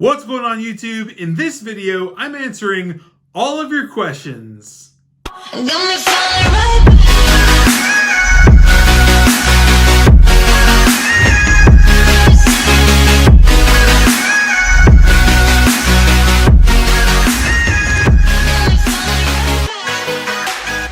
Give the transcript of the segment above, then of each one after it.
What's going on YouTube? In this video, I'm answering all of your questions.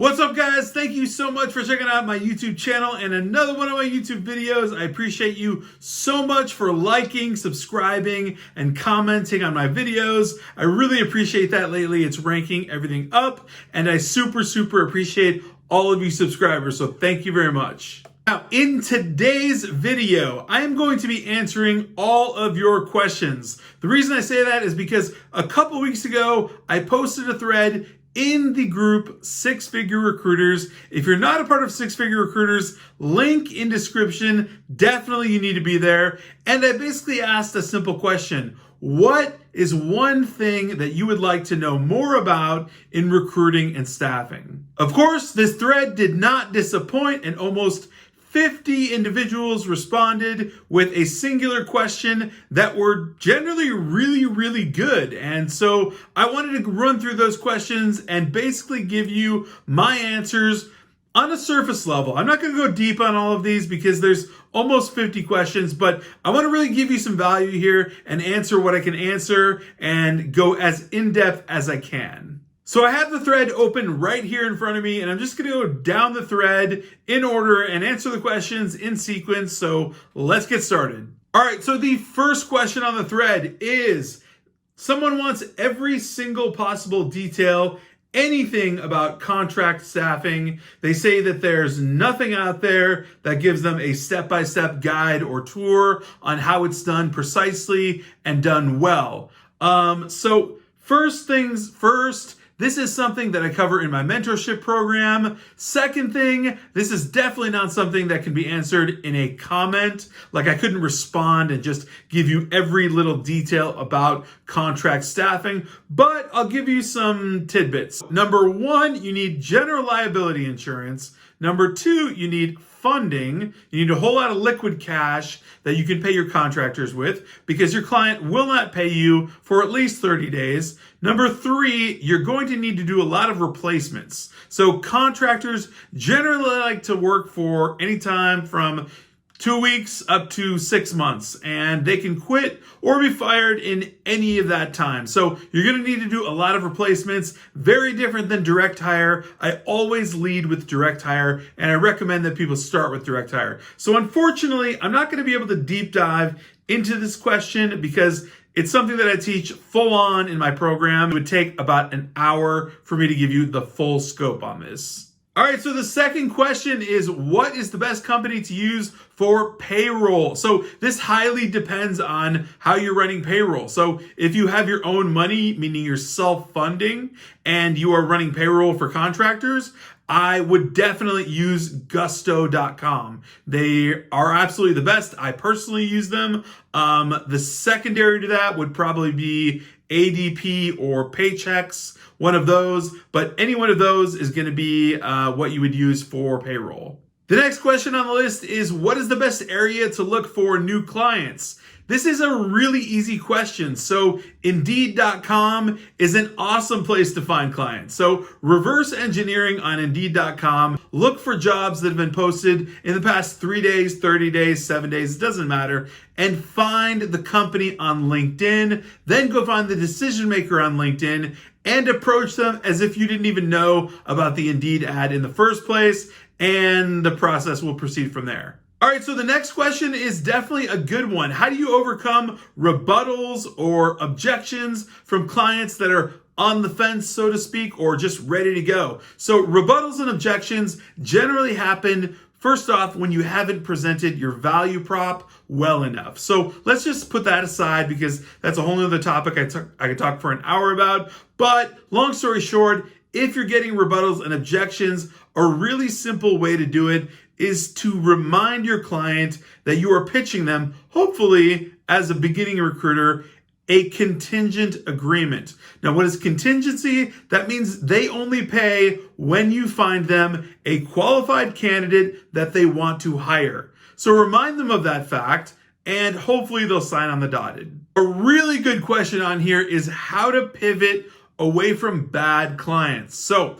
What's up guys? Thank you so much for checking out my YouTube channel and another one of my YouTube videos. I appreciate you so much for liking, subscribing, and commenting on my videos. I really appreciate that lately. It's ranking everything up and I super appreciate all of you subscribers. So thank you very much. Now, in today's video, I am going to be answering all of your questions. The reason I say that is because a couple weeks ago, I posted a thread in the group Six Figure Recruiters. If you're not a part of Six Figure Recruiters, link in description. Definitely you need to be there. And I basically asked a simple question. What is one thing that you would like to know more about in recruiting and staffing? Of course, this thread did not disappoint, and almost 50 individuals responded with a singular question that were generally really good. And so I wanted to run through those questions and basically give you my answers on a surface level. I'm not going to go deep on all of these because there's almost 50 questions, but I want to really give you some value here and answer what I can answer and go as in-depth as I can. So I have the thread open right here in front of me, and I'm just going to go down the thread in order and answer the questions in sequence. So let's get started. All right, so the first question on the thread is, someone wants every single possible detail, anything about contract staffing. They say that there's nothing out there that gives them a step-by-step guide or tour on how it's done precisely and done well. So first things first, this is something that I cover in my mentorship program. Second thing, this is definitely not something that can be answered in a comment. Like, I couldn't respond and just give you every little detail about contract staffing, but I'll give you some tidbits. Number one, you need general liability insurance. Number two, you need funding. You need a whole lot of liquid cash that you can pay your contractors with because your client will not pay you for at least 30 days. Number three, you're going to need to do a lot of replacements. So contractors generally like to work for any time from 2 weeks up to 6 months, and they can quit or be fired in any of that time. So you're going to need to do a lot of replacements, very different than direct hire. I always lead with direct hire, and I recommend that people start with direct hire. So unfortunately, I'm not going to be able to deep dive into this question because it's something that I teach full on in my program. It would take about an hour for me to give you the full scope on this. All right, so the second question is, what is the best company to use for payroll? So this highly depends on how you're running payroll. So if you have your own money, meaning you're self-funding, and you are running payroll for contractors, I would definitely use gusto.com. They are absolutely the best. I personally use them. The secondary to that would probably be ADP or Paychex, one of those, but any one of those is going to be what you would use for payroll. The next question on the list is, what is the best area to look for new clients? This is a really easy question. So Indeed.com is an awesome place to find clients. So reverse engineering on Indeed.com, look for jobs that have been posted in the past 3 days, 30 days, 7 days, it doesn't matter, and find the company on LinkedIn. Then go find the decision maker on LinkedIn and approach them as if you didn't even know about the Indeed ad in the first place, and the process will proceed from there. All right, so the next question is definitely a good one. How do you overcome rebuttals or objections from clients that are on the fence, so to speak, or just ready to go? So rebuttals and objections generally happen, first off, when you haven't presented your value prop well enough. So let's just put that aside because that's a whole other topic I could talk for an hour about. But long story short, if you're getting rebuttals and objections, a really simple way to do it is to remind your client that you are pitching them, hopefully as a beginning recruiter, a contingent agreement. Now, what is contingency? That means they only pay when you find them a qualified candidate that they want to hire. So remind them of that fact, and hopefully they'll sign on the dotted. A really good question on here is how to pivot away from bad clients. So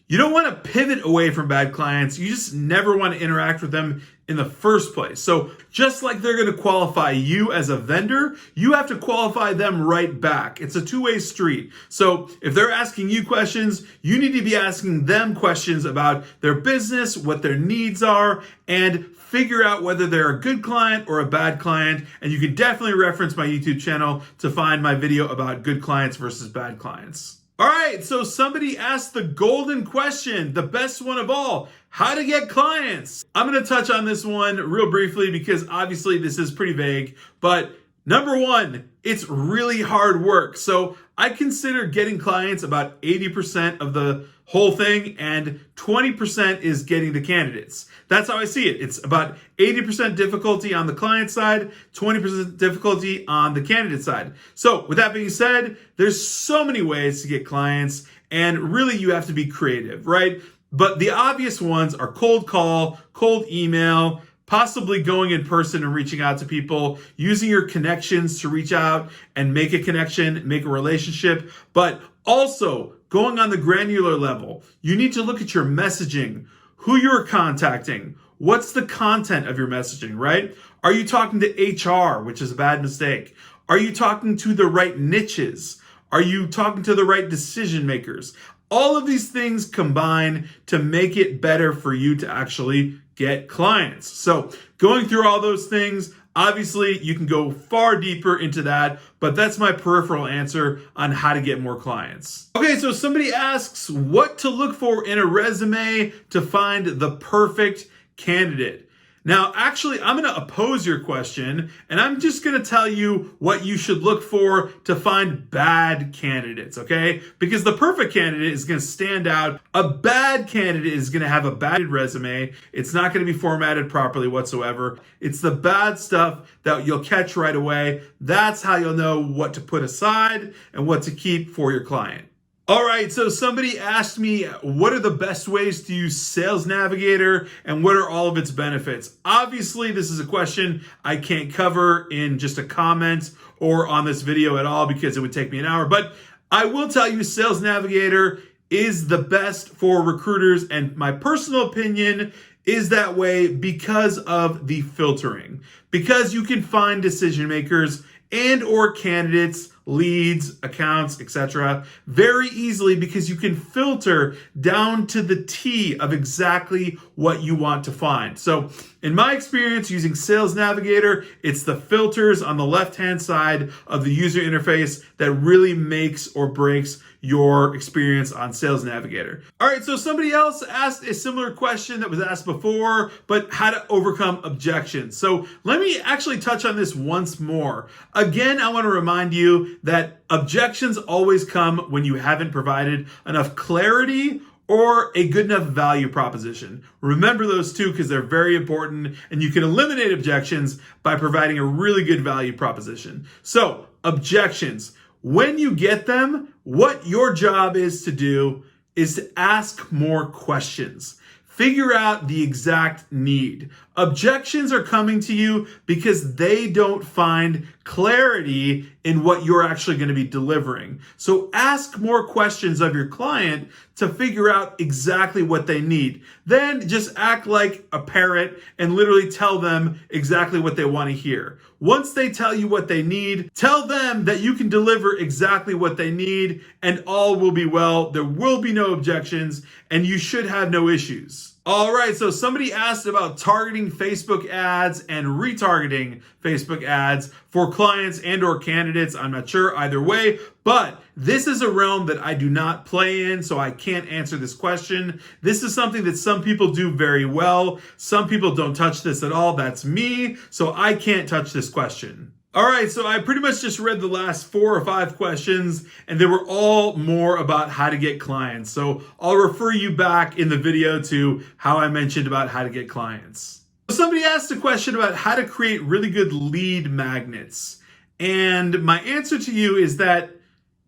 you don't want to pivot away from bad clients. You just never want to interact with them in the first place. So just like they're going to qualify you as a vendor, you have to qualify them right back. It's a two-way street. So if they're asking you questions, you need to be asking them questions about their business, what their needs are, and figure out whether they're a good client or a bad client. And you can definitely reference my YouTube channel to find my video about good clients versus bad clients. All right, so somebody asked the golden question, the best one of all, how to get clients. I'm going to touch on this one real briefly because obviously this is pretty vague, but number one, it's really hard work. So I consider getting clients about 80% of the whole thing, and 20% is getting the candidates. That's how I see it. It's about 80% difficulty on the client side, 20% difficulty on the candidate side. So with that being said, there's so many ways to get clients, and really you have to be creative, right? But the obvious ones are cold call, cold email, possibly going in person and reaching out to people, using your connections to reach out and make a connection, make a relationship, but also going on the granular level. You need to look at your messaging, who you're contacting, what's the content of your messaging, right? Are you talking to HR, which is a bad mistake? Are you talking to the right niches? Are you talking to the right decision makers? All of these things combine to make it better for you to actually get clients. So going through all those things, obviously you can go far deeper into that, but that's my peripheral answer on how to get more clients. Okay, so somebody asks what to look for in a resume to find the perfect candidate. Now, actually, I'm going to oppose your question, and I'm just going to tell you what you should look for to find bad candidates, okay? Because the perfect candidate is going to stand out. A bad candidate is going to have a bad resume. It's not going to be formatted properly whatsoever. It's the bad stuff that you'll catch right away. That's how you'll know what to put aside and what to keep for your client. All right, so somebody asked me, what are the best ways to use Sales Navigator and what are all of its benefits? Obviously, this is a question I can't cover in just a comment or on this video at all because it would take me an hour, but I will tell you Sales Navigator is the best for recruiters, and my personal opinion is that way because of the filtering, because you can find decision makers and or candidates, leads, accounts, etc. very easily because you can filter down to the T of exactly what you want to find. So in my experience using Sales Navigator, it's the filters on the left-hand side of the user interface that really makes or breaks your experience on Sales Navigator. All right, so somebody else asked a similar question that was asked before, but how to overcome objections. So let me actually touch on this once more. Again, I want to remind you that objections always come when you haven't provided enough clarity or a good enough value proposition. Remember those two because they're very important, and you can eliminate objections by providing a really good value proposition. So objections. When you get them, what your job is to do is to ask more questions. Figure out the exact need. Objections are coming to you because they don't find clarity in what you're actually going to be delivering. So ask more questions of your client to figure out exactly what they need. Then just act like a parrot and literally tell them exactly what they want to hear. Once they tell you what they need, tell them that you can deliver exactly what they need and all will be well. There will be no objections and you should have no issues. All right, so somebody asked about targeting Facebook ads and retargeting Facebook ads for clients and or candidates. I'm not sure either way, but this is a realm that I do not play in, so I can't answer this question. This is something that some people do very well. Some people don't touch this at all. That's me, so I can't touch this question. All right, so I pretty much just read the last 4 or 5 questions, and they were all more about how to get clients. So I'll refer you back in the video to how I mentioned about how to get clients. Somebody asked a question about how to create really good lead magnets. And my answer to you is that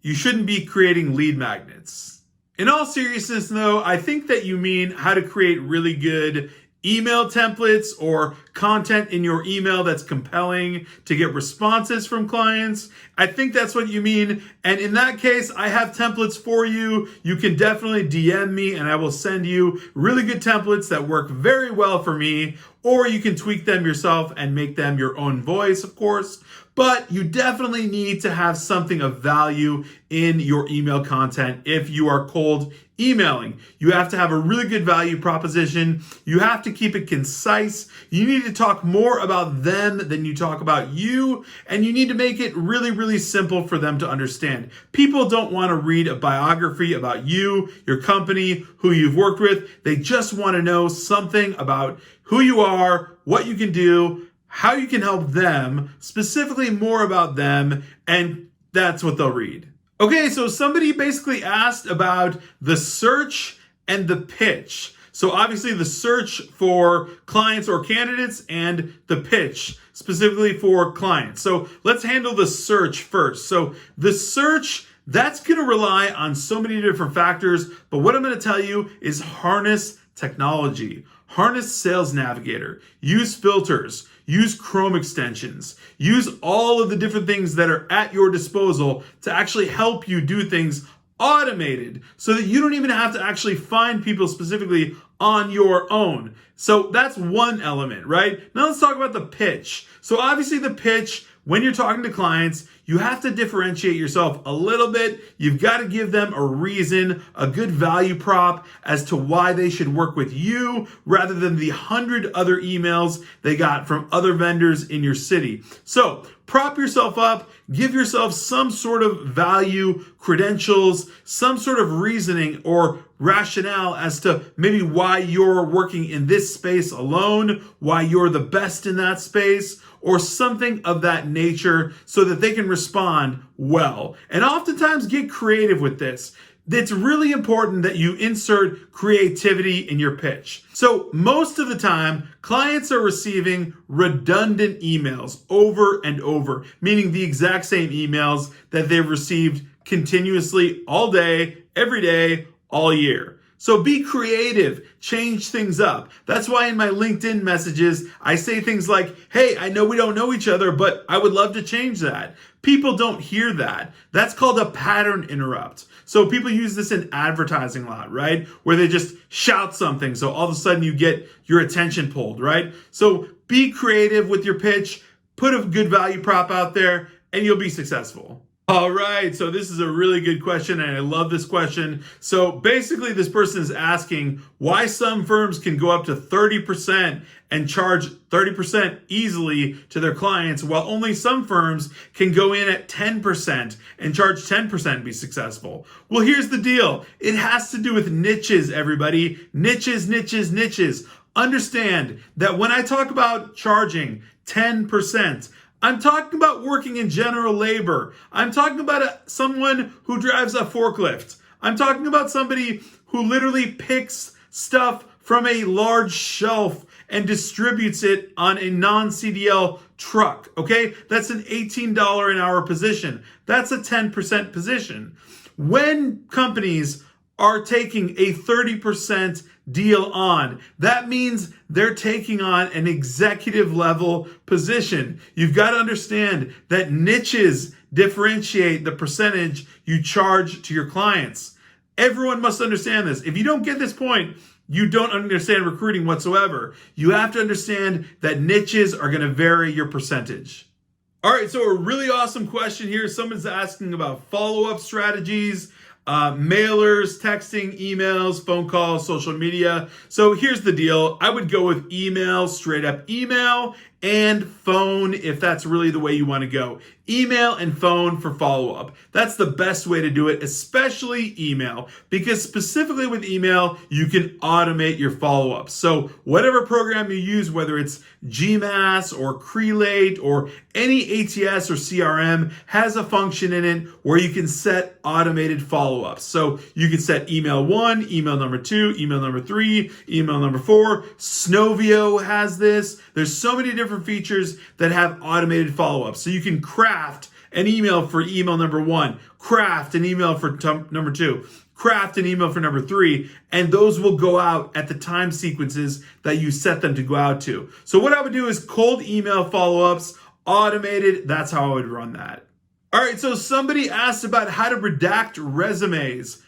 you shouldn't be creating lead magnets. In all seriousness, though, I think that you mean how to create really good email templates or content in your email that's compelling to get responses from clients? I think that's what you mean. And in that case, I have templates for you. You can definitely DM me and I will send you really good templates that work very well for me. Or you can tweak them yourself and make them your own voice, of course. But you definitely need to have something of value in your email content if you are cold emailing. You have to have a really good value proposition. You have to keep it concise. You need to talk more about them than you talk about you. And you need to make it really, really simple for them to understand. People don't want to read a biography about you, your company, who you've worked with. They just want to know something about who you are, what you can do, how you can help them, specifically more about them, and that's what they'll read. Okay, so somebody basically asked about the search and the pitch. So obviously the search for clients or candidates and the pitch specifically for clients. So let's handle the search first. So the search, that's going to rely on so many different factors, but what I'm going to tell you is harness technology. Harness Sales Navigator, use filters, use Chrome extensions, use all of the different things that are at your disposal to actually help you do things automated so that you don't even have to actually find people specifically on your own. So that's one element, right? Now let's talk about the pitch. So obviously the pitch, when you're talking to clients, you have to differentiate yourself a little bit. You've got to give them a reason, a good value prop as to why they should work with you rather than the 100 other emails they got from other vendors in your city. So prop yourself up, give yourself some sort of value, credentials, some sort of reasoning or rationale as to maybe why you're working in this space alone, why you're the best in that space, or something of that nature so that they can respond well. And oftentimes get creative with this. It's really important that you insert creativity in your pitch. So most of the time, clients are receiving redundant emails over and over, meaning the exact same emails that they've received continuously all day, every day, all year. So be creative, change things up. That's why in my LinkedIn messages, I say things like, hey, I know we don't know each other, but I would love to change that. People don't hear that. That's called a pattern interrupt. So people use this in advertising a lot, right? Where they just shout something. So all of a sudden you get your attention pulled, right? So be creative with your pitch, put a good value prop out there, and you'll be successful. All right, so this is a really good question, and I love this question. So basically, this person is asking why some firms can go up to 30% and charge 30% easily to their clients, while only some firms can go in at 10% and charge 10% and be successful. Well, here's the deal. It has to do with niches, everybody. Niches, niches, niches. Understand that when I talk about charging 10%, I'm talking about working in general labor. I'm talking about someone who drives a forklift. I'm talking about somebody who literally picks stuff from a large shelf and distributes it on a non-CDL truck, okay? That's an $18 an hour position. That's a 10% position. When companies are taking a 30% deal on, that means they're taking on an executive level position. You've got to understand that niches differentiate the percentage you charge to your clients. Everyone must understand this. If you don't get this point, you don't understand recruiting whatsoever. You have to understand that niches are going to vary your percentage. All right, so a really awesome question here. Someone's asking about follow-up strategies, mailers, texting, emails, phone calls, social media. So here's the deal. I would go with email, straight up email, and phone if that's really the way you want to go. Email and phone for follow-up. That's the best way to do it, especially email, because specifically with email, you can automate your follow-up. So whatever program you use, whether it's GMass or Crelate or any ATS or CRM, has a function in it where you can set automated follow-ups. So you can set email 1, email number 2, email number 3, email number 4. Snovio has this. There's so many different features that have automated follow-ups. So you can craft an email for email number 1, craft an email for number 2, craft an email for number 3, and those will go out at the time sequences that you set them to go out to. So what I would do is cold email follow-ups, automated. That's how I would run that. All right, so somebody asked about how to redact resumes.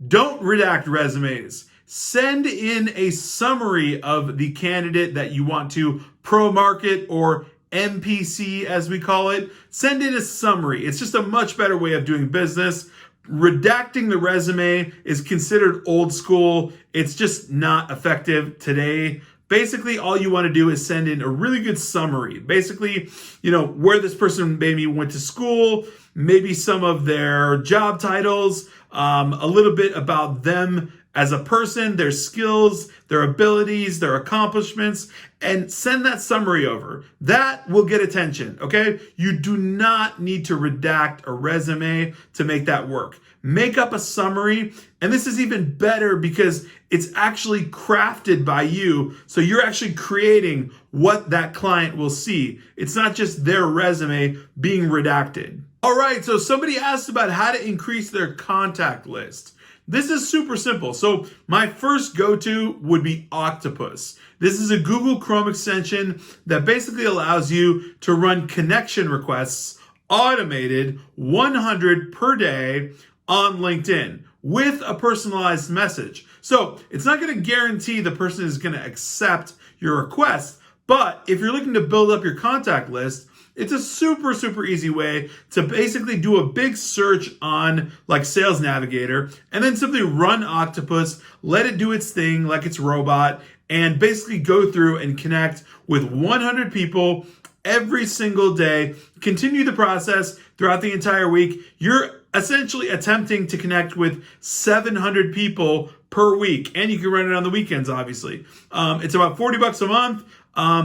Don't redact resumes. Send in a summary of the candidate that you want to pro-market, or MPC as we call it. Send in a summary. It's just a much better way of doing business. Redacting the resume is considered old school. It's just not effective today. Basically, all you want to do is send in a really good summary. Basically, where this person maybe went to school, maybe some of their job titles, a little bit about them as a person, their skills, their abilities, their accomplishments, and send that summary over. That will get attention, okay? You do not need to redact a resume to make that work. Make up a summary, and this is even better because it's actually crafted by you, so you're actually creating what that client will see. It's not just their resume being redacted. All right, so somebody asked about how to increase their contact list. This is super simple. So my first go-to would be Octopus. This is a Google Chrome extension that basically allows you to run connection requests, automated, 100 per day on LinkedIn with a personalized message. So it's not going to guarantee the person is going to accept your request, but if you're looking to build up your contact list, it's a super, super easy way to basically do a big search on like Sales Navigator and then simply run Octopus, let it do its thing like it's robot, and basically go through and connect with 100 people every single day. Continue the process throughout the entire week. You're essentially attempting to connect with 700 people per week, and you can run it on the weekends, obviously. It's about $40 a month.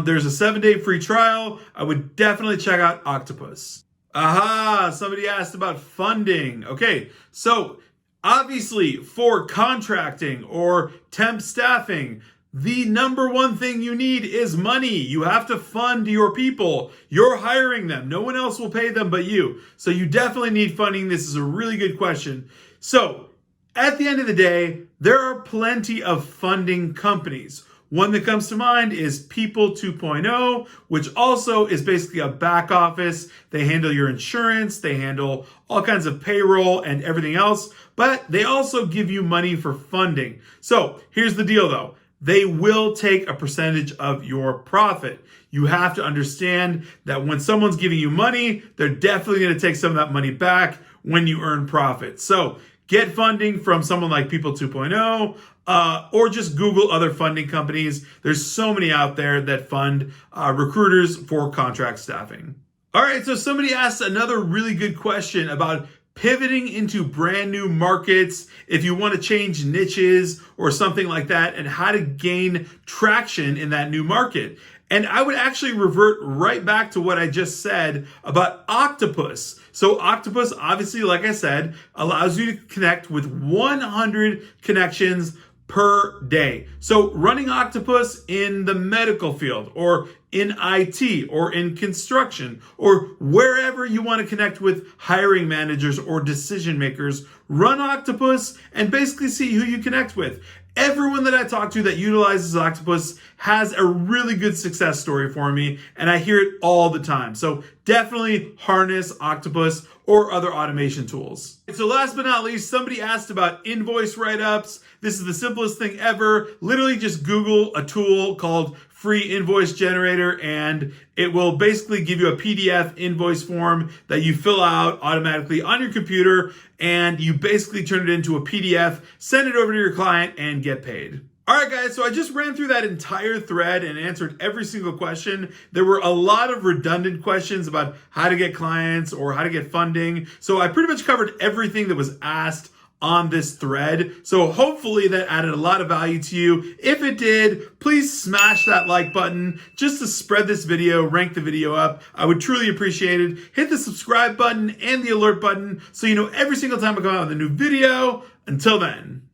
There's a 7-day free trial. I would definitely check out Octopus. Aha, somebody asked about funding. Okay, so obviously for contracting or temp staffing, the number one thing you need is money. You have to fund your people. You're hiring them. No one else will pay them but you. So you definitely need funding. This is a really good question. So at the end of the day, there are plenty of funding companies. One that comes to mind is People 2.0, which also is basically a back office. They handle your insurance, they handle all kinds of payroll and everything else, but they also give you money for funding. So here's the deal though. They will take a percentage of your profit. You have to understand that when someone's giving you money, they're definitely going to take some of that money back when you earn profit. So get funding from someone like People 2.0, or just Google other funding companies. There's so many out there that fund recruiters for contract staffing. All right, so somebody asked another really good question about pivoting into brand new markets, if you want to change niches or something like that, and how to gain traction in that new market. And I would actually revert right back to what I just said about Octopus. So Octopus, obviously, like I said, allows you to connect with 100 connections per day. So running Octopus in the medical field or in IT or in construction or wherever you want to connect with hiring managers or decision makers, run Octopus and basically see who you connect with. Everyone that I talk to that utilizes Octopus has a really good success story for me, and I hear it all the time. So definitely harness Octopus or other automation tools. So last but not least, somebody asked about invoice write-ups. This is the simplest thing ever. Literally just Google a tool called Free Invoice Generator, and it will basically give you a PDF invoice form that you fill out automatically on your computer, and you basically turn it into a PDF, send it over to your client, and get paid. All right, guys, so I just ran through that entire thread and answered every single question. There were a lot of redundant questions about how to get clients or how to get funding. So I pretty much covered everything that was asked on this thread. So hopefully that added a lot of value to you. If it did, please smash that like button just to spread this video, rank the video up. I would truly appreciate it. Hit the subscribe button and the alert button so you know every single time I come out with a new video. Until then.